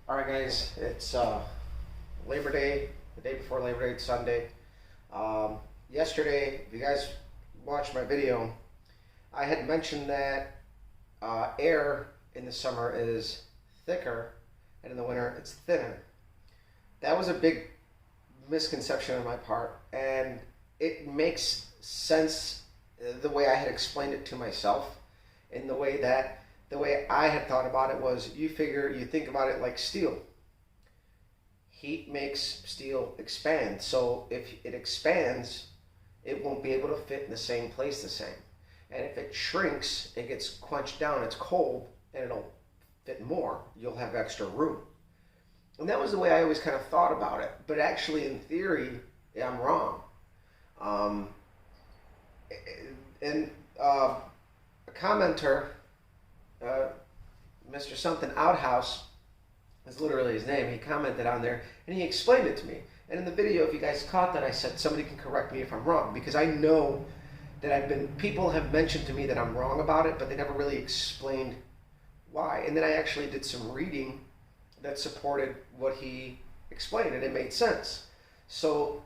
All right, guys, it's Labor Day, the day before Labor Day, it's Sunday. Yesterday, if you guys watched my video, I had mentioned that air in the summer is thicker and in the winter it's thinner. That was a big misconception on my part, and it makes sense the way I had explained it to myself, in the way I had thought about it was, you think about it like steel. Heat makes steel expand. So if it expands, it won't be able to fit in the same place the same. And if it shrinks, it gets quenched down, it's cold, and it'll fit more. You'll have extra room. And that was the way I always kind of thought about it. But actually, in theory, I'm wrong. A commenter, Mr. Something Outhouse is literally his name. He commented on there and he explained it to me. And in the video, if you guys caught that, I said somebody can correct me if I'm wrong, because I know that people have mentioned to me that I'm wrong about it, but they never really explained why. And then I actually did some reading that supported what he explained, and it made sense. So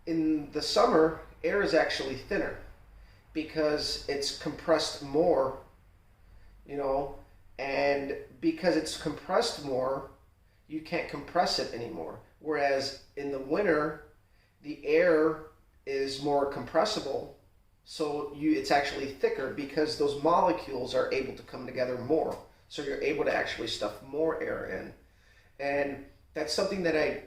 in the summer, air is actually thinner because it's compressed more, and because it's compressed more, you can't compress it anymore. Whereas in the winter, the air is more compressible, so it's actually thicker because those molecules are able to come together more. So you're able to actually stuff more air in. And that's something that I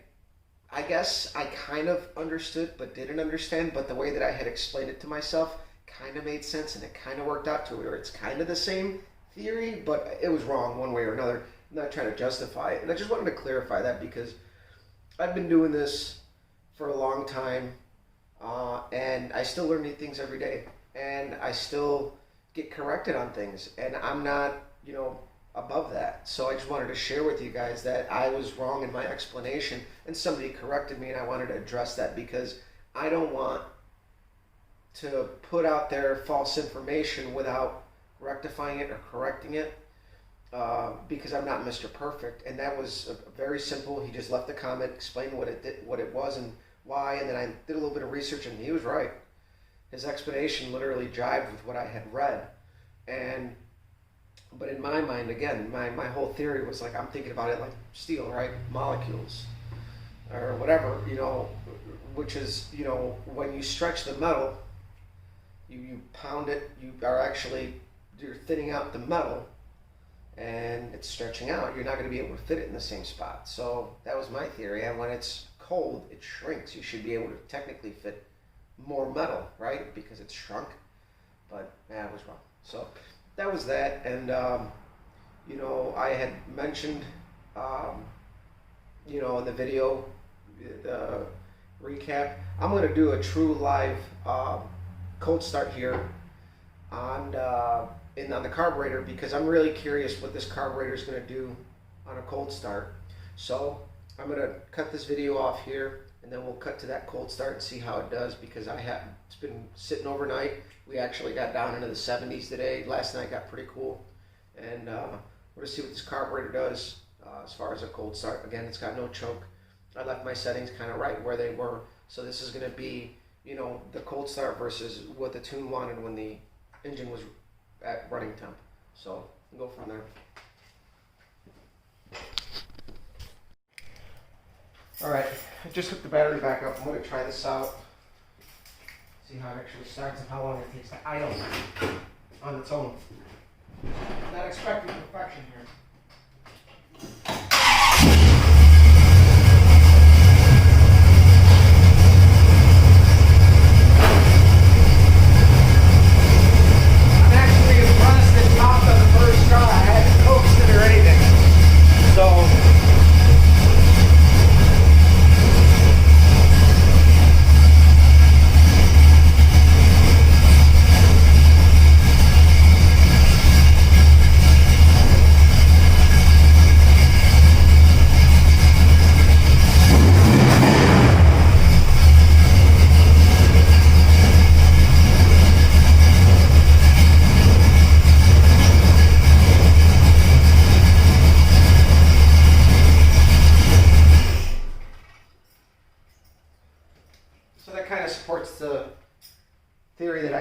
guess I kind of understood but didn't understand, but the way that I had explained it to myself kind of made sense, and it kind of worked out to where it's kind of the same theory, but it was wrong one way or another. I'm not trying to justify it. And I just wanted to clarify that because I've been doing this for a long time, and I still learn new things every day, and I still get corrected on things, and I'm not, above that. So I just wanted to share with you guys that I was wrong in my explanation, and somebody corrected me, and I wanted to address that because I don't want to put out there false information without rectifying it or correcting it, because I'm not Mr. Perfect. And that was very simple. He just left a comment, explained what it was and why, and then I did a little bit of research, and he was right. His explanation literally jived with what I had read. But in my mind, again, my whole theory was like, I'm thinking about it like steel, right? Molecules or whatever, which is, when you stretch the metal, you pound it, you're thinning out the metal, and it's stretching out. You're not going to be able to fit it in the same spot. So that was my theory. And when it's cold, it shrinks. You should be able to technically fit more metal, right? Because it's shrunk. But I was wrong. So that was that. And, I had mentioned, in the video, the recap, I'm going to do a true live cold start here on the carburetor, because I'm really curious what this carburetor is going to do on a cold start. So I'm going to cut this video off here, and then we'll cut to that cold start and see how it does, because it's been sitting overnight. We actually got down into the 70s today. Last night got pretty cool, and we're going to see what this carburetor does as far as a cold start. Again, it's got no choke. I left my settings kind of right where they were, so this is going to be the cold start versus what the tune wanted when the engine was at running temp. So we'll go from there. Alright, I just hooked the battery back up. I'm going to try this out, see how it actually starts and how long it takes to idle on its own. Not expecting perfection here.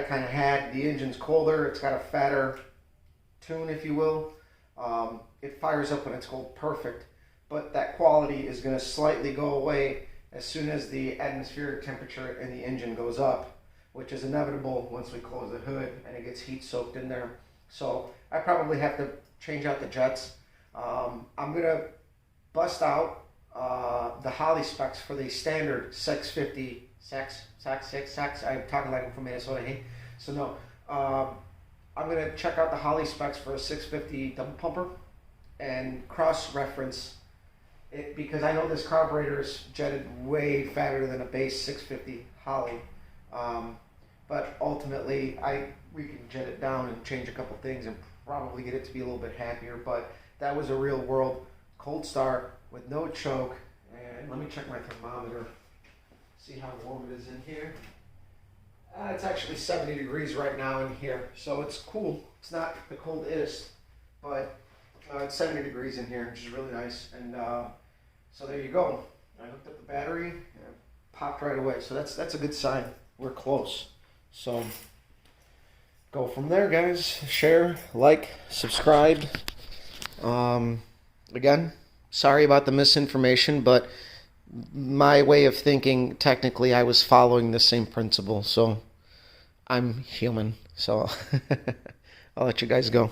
kind of had. The engine's colder. It's got a fatter tune, if you will. It fires up when it's cold, perfect. But that quality is going to slightly go away as soon as the atmospheric temperature in the engine goes up, which is inevitable once we close the hood and it gets heat soaked in there. So I probably have to change out the jets. I'm going to bust out the Holley specs for the standard 650 I'm talking like I'm from Minnesota, hey? So no, I'm going to check out the Holley specs for a 650 double pumper and cross-reference it, because I know this carburetor is jetted way fatter than a base 650 Holley. But ultimately, we can jet it down and change a couple things and probably get it to be a little bit happier. But that was a real world cold start with no choke. And let me check my thermometer, see how warm it is in here. It's actually 70 degrees right now in here, so it's cool. It's not the coldest, but it's 70 degrees in here, which is really nice. And so there you go. I hooked up the battery, and it popped right away. So that's a good sign. We're close. So go from there, guys. Share, like, subscribe. Again, sorry about the misinformation, but my way of thinking, technically, I was following the same principle. So I'm human. So I'll let you guys go.